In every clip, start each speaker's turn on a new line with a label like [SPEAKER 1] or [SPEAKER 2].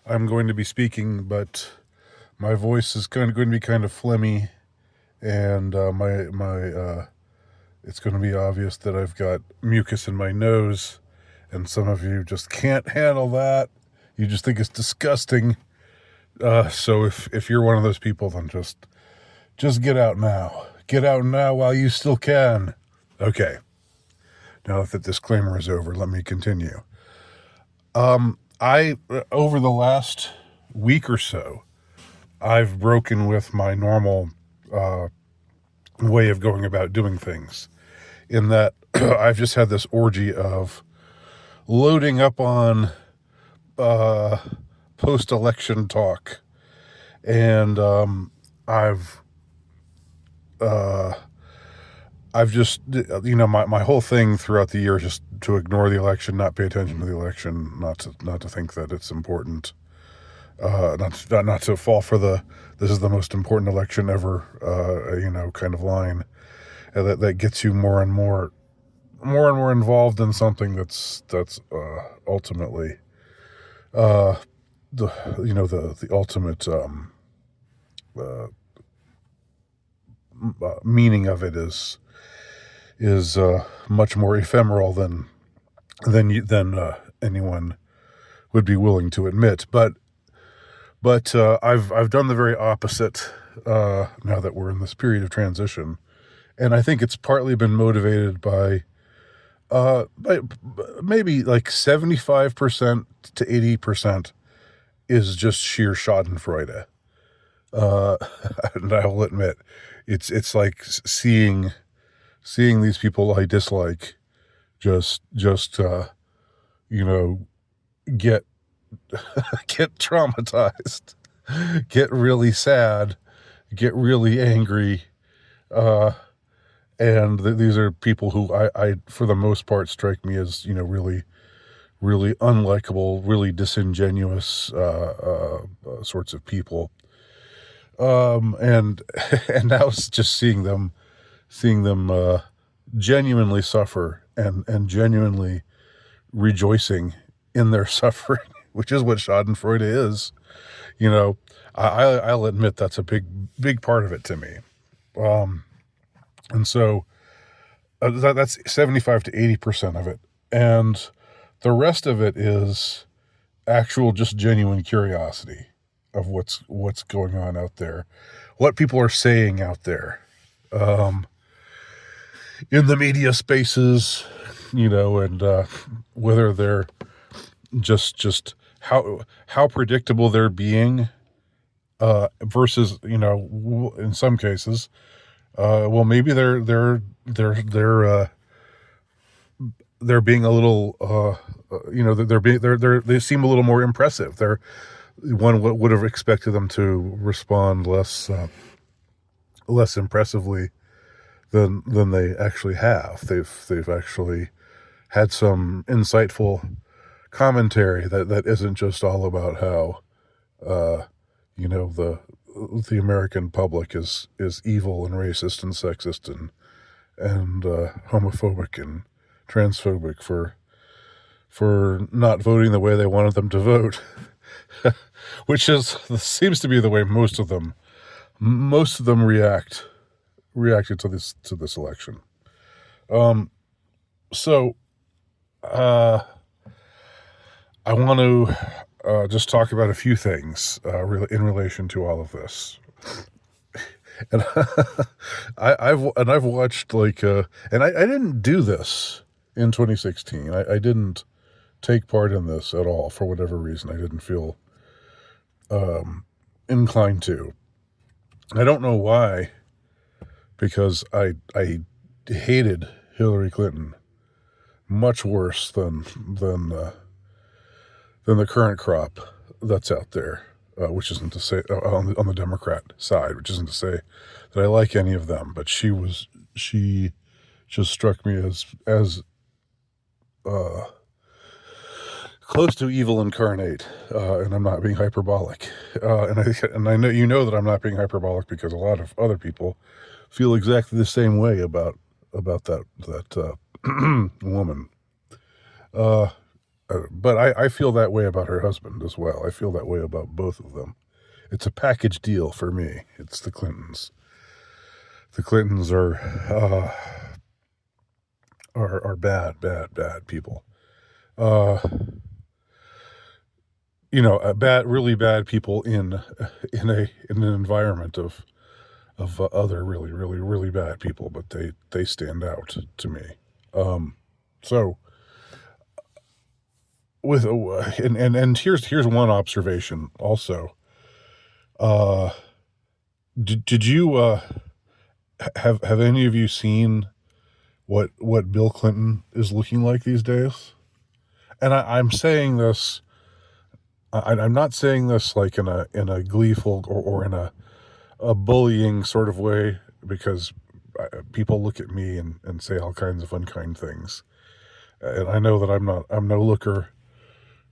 [SPEAKER 1] I'm going to be speaking, but my voice is going to be kind of phlegmy, and it's going to be obvious that I've got mucus in my nose, and some of you just can't handle that. You just think it's disgusting. So if you're one of those people, then just get out now. Get out now while you still can. Okay. Now that the disclaimer is over, let me continue. I over the last week or so, I've broken with my normal way of going about doing things, in that I've just had this orgy of loading up on post-election talk, and I've just, my whole thing throughout the year is just to ignore the election, not pay attention to the election, not to think that it's important, not to fall for this is the most important election ever, kind of line, that gets you more and more involved in something that's ultimately, the ultimate meaning of it is much more ephemeral than anyone would be willing to admit. But I've done the very opposite now that we're in this period of transition, and I think it's partly been motivated by maybe like 75% to 80% is just sheer Schadenfreude. And I will admit, it's like seeing these people I dislike just get get traumatized, get really sad, get really angry, and these are people who I for the most part strike me as really unlikable, really disingenuous sorts of people. And now it's just seeing them genuinely suffer and genuinely rejoicing in their suffering, which is what Schadenfreude is. I'll admit that's a big part of it to me. And so that's 75 to 80% of it. And the rest of it is actual, just genuine curiosity of what's going on out there, what people are saying out there, in the media spaces, and whether they're just how predictable they're being, versus in some cases, well, maybe they're being a little, they seem a little more impressive. One would have expected them to respond less impressively than they actually have. They've actually had some insightful commentary that isn't just all about how the American public is evil and racist and sexist and homophobic and transphobic for not voting the way they wanted them to vote. Which seems to be the way most of them reacted to this election. So I want to just talk about a few things in relation to all of this. And I've watched and I didn't do this in 2016. I didn't take part in this at all for whatever reason. I didn't feel inclined to. I don't know why, because I hated Hillary Clinton much worse than the current crop that's out there, which isn't to say on the Democrat side, which isn't to say that I like any of them, but she just struck me as close to evil incarnate, and I'm not being hyperbolic. And I know that I'm not being hyperbolic, because a lot of other people feel exactly the same way about that woman. but I feel that way about her husband as well. I feel that way about both of them. It's a package deal for me. It's the Clintons. The Clintons are bad people. Really bad people in an environment of other really bad people, but they stand out to me. So with and here's one observation also. Did you have any of you seen what Bill Clinton is looking like these days? And I'm saying this. I'm not saying this like in a gleeful or in a bullying sort of way, because people look at me and say all kinds of unkind things, and I know that I'm no looker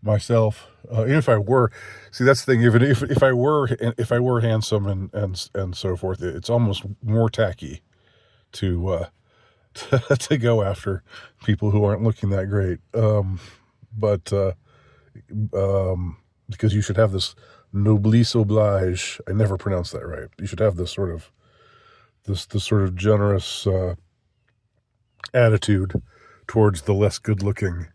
[SPEAKER 1] myself. Even if I were, see, that's the thing. Even if I were handsome and so forth, it's almost more tacky to to go after people who aren't looking that great. But because you should have this noblesse oblige. I never pronounced that right. You should have this sort of generous attitude towards the less good looking.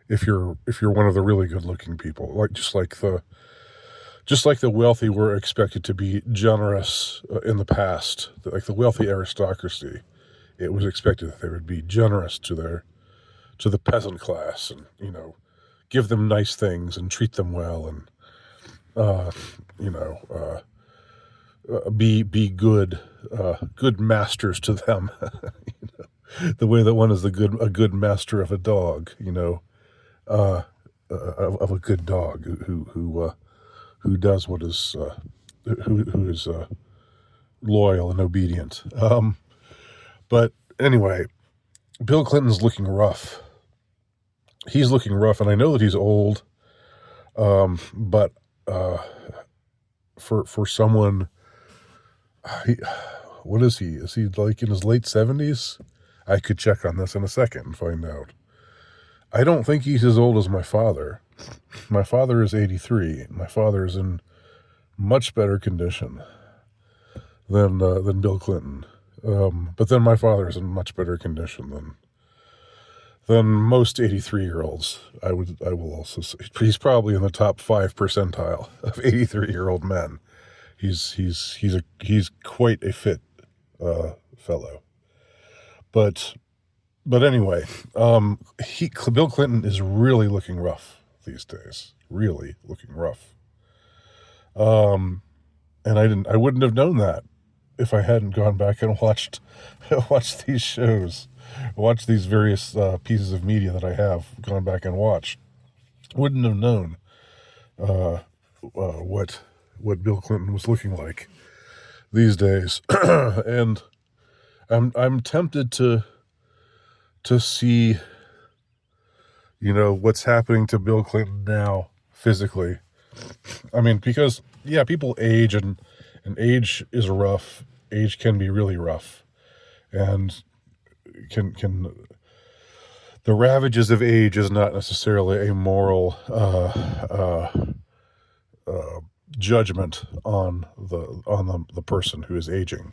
[SPEAKER 1] If you're one of the really good looking people, just like the wealthy were expected to be generous in the past, like the wealthy aristocracy, it was expected that they would be generous to the peasant class, and give them nice things and treat them well, and be good masters to them. The way that one is a good master of a dog, of a good dog who does what is who is loyal and obedient. But anyway, Bill Clinton's looking rough. He's looking rough, and I know that he's old. But for someone, what is he? Is he like in his late 70s? I could check on this in a second and find out. I don't think he's as old as my father. My father is 83. My father is in much better condition than Bill Clinton. But then my father is in much better condition than most 83-year-olds. I will also say he's probably in the top 5 percentile of 83-year-old men. He's quite a fit fellow. But anyway, Bill Clinton is really looking rough these days. Really looking rough. And I wouldn't have known that if I hadn't gone back and watched these shows, watched these various pieces of media that I have gone back and watched. Wouldn't have known what Bill Clinton was looking like these days. And I'm tempted to see what's happening to Bill Clinton now physically. I mean, because people age, and age is rough. Age can be really rough, and can the ravages of age is not necessarily a moral judgment on the person who is aging.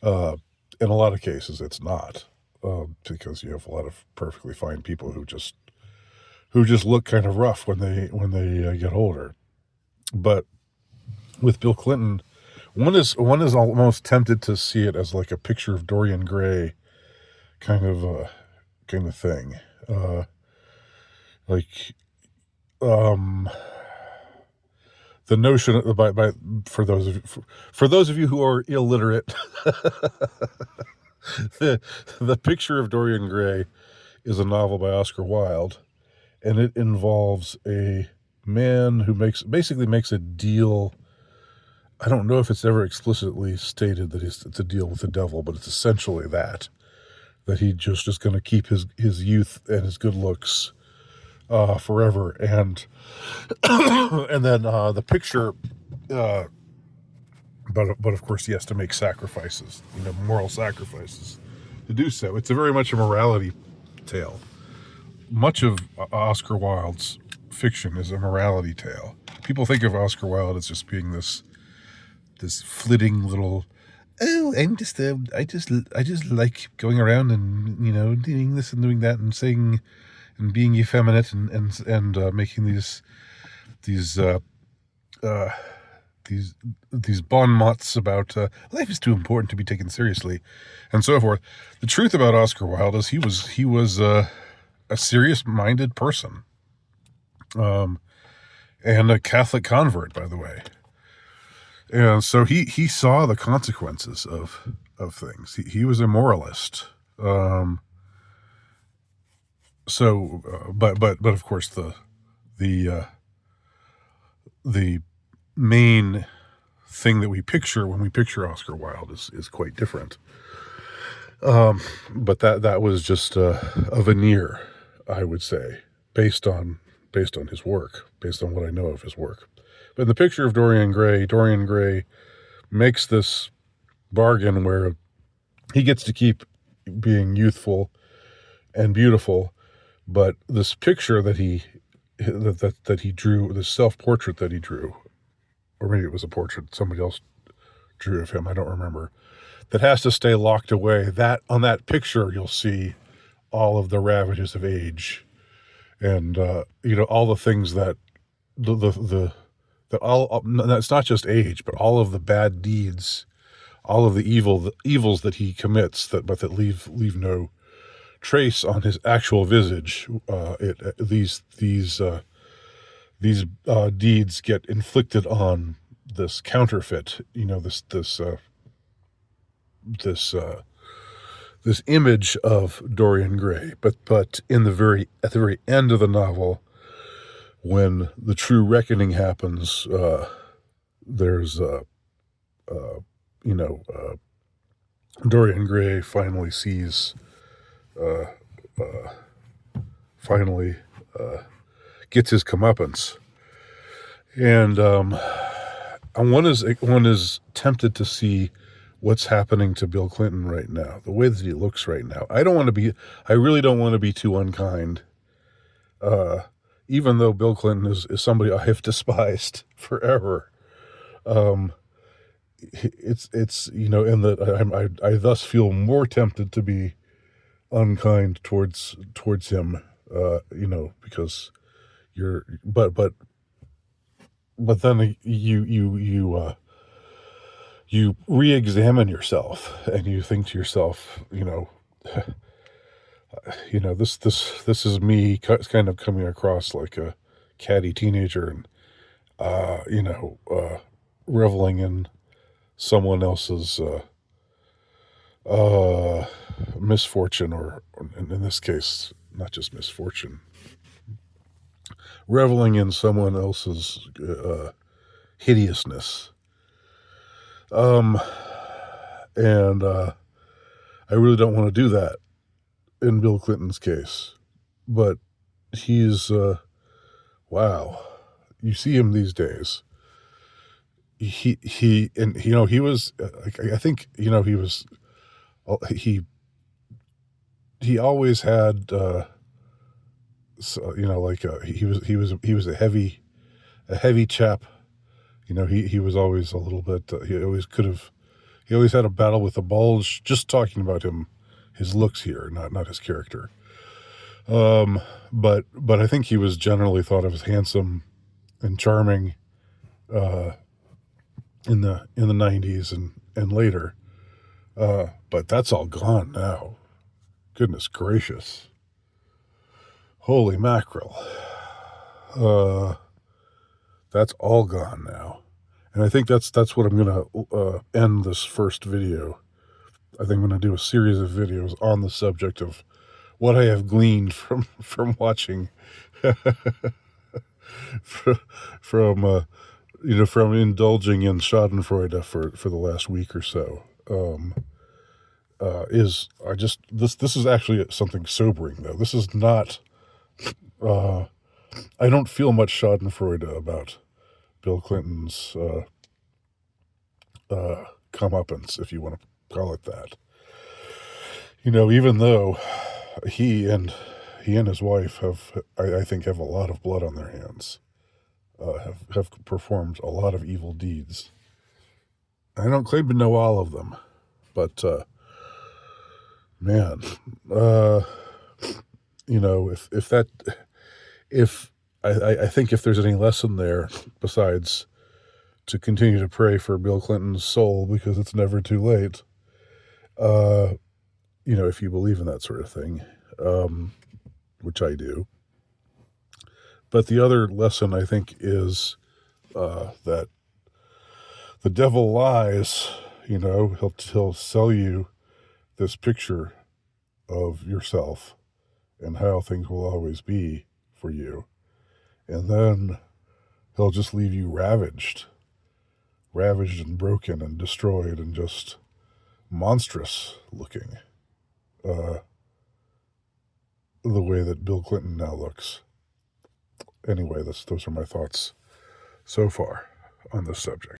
[SPEAKER 1] In a lot of cases, it's not, because you have a lot of perfectly fine people who just look kind of rough when they get older. But with Bill Clinton, one is almost tempted to see it as like a picture of Dorian Gray kind of thing. The notion for those of you who are illiterate, the picture of Dorian Gray is a novel by Oscar Wilde, and it involves a man who basically makes a deal. I don't know if it's ever explicitly stated that it's a deal with the devil, but it's essentially that he just is going to keep his youth and his good looks forever, and and then the picture, but of course he has to make sacrifices, moral sacrifices to do so. It's very much a morality tale. much of Oscar Wilde's fiction is a morality tale. People think of Oscar Wilde as just being this flitting little, oh, I just like going around and doing this and doing that and saying and being effeminate and making these bon mots about life is too important to be taken seriously, and so forth. The truth about Oscar Wilde is he was a serious-minded person, and a Catholic convert, by the way. And so he saw the consequences of things. He was a moralist. But of course the main thing that we picture when we picture Oscar Wilde is quite different. But that was just a veneer, I would say, based on his work, based on what I know of his work. But in the picture of Dorian Gray makes this bargain where he gets to keep being youthful and beautiful, but this picture that he drew, this self-portrait that he drew, or maybe it was a portrait somebody else drew of him, I don't remember, that has to stay locked away. That on that picture you'll see all of the ravages of age, and all the things that it's not just age, but all of the bad deeds, all of the evils that he commits that leave no trace on his actual visage. These deeds get inflicted on this counterfeit, this image of Dorian Gray. But at the very end of the novel, when the true reckoning happens, there's Dorian Gray finally sees, gets his comeuppance, and one is tempted to see what's happening to Bill Clinton right now, the way that he looks right now. I really don't want to be too unkind, even though Bill Clinton is somebody I have despised forever. It's in that I thus feel more tempted to be unkind towards him, because but then you re-examine yourself and you think to yourself, this is me kind of coming across like a catty teenager and reveling in someone else's misfortune, or in this case, not just misfortune, reveling in someone else's hideousness. And I really don't want to do that in Bill Clinton's case. But he's, wow, you see him these days. He was, I think, he was, he always had, he was a heavy chap. He was always a little bit, he always had a battle with the bulge, just talking about him, his looks here, not his character. But I think he was generally thought of as handsome and charming, in the 90s and later. But that's all gone now. Goodness gracious. Holy mackerel. That's all gone now. And I think that's what I'm going to end this first video. I think I'm going to do a series of videos on the subject of what I have gleaned from watching, from indulging in Schadenfreude for the last week or so. This is actually something sobering, though. This is not, I don't feel much Schadenfreude about Bill Clinton's comeuppance, if you want to call it that. Even though he and he and his wife I think, have a lot of blood on their hands. Have performed a lot of evil deeds. I don't claim to know all of them, but man, uh, if I think if there's any lesson there besides to continue to pray for Bill Clinton's soul because it's never too late, if you believe in that sort of thing, which I do. But the other lesson, I think, is that the devil lies. He'll sell you this picture of yourself and how things will always be for you. And then he'll just leave you ravaged and broken and destroyed and just monstrous looking, the way that Bill Clinton now looks. Anyway, those are my thoughts so far on this subject.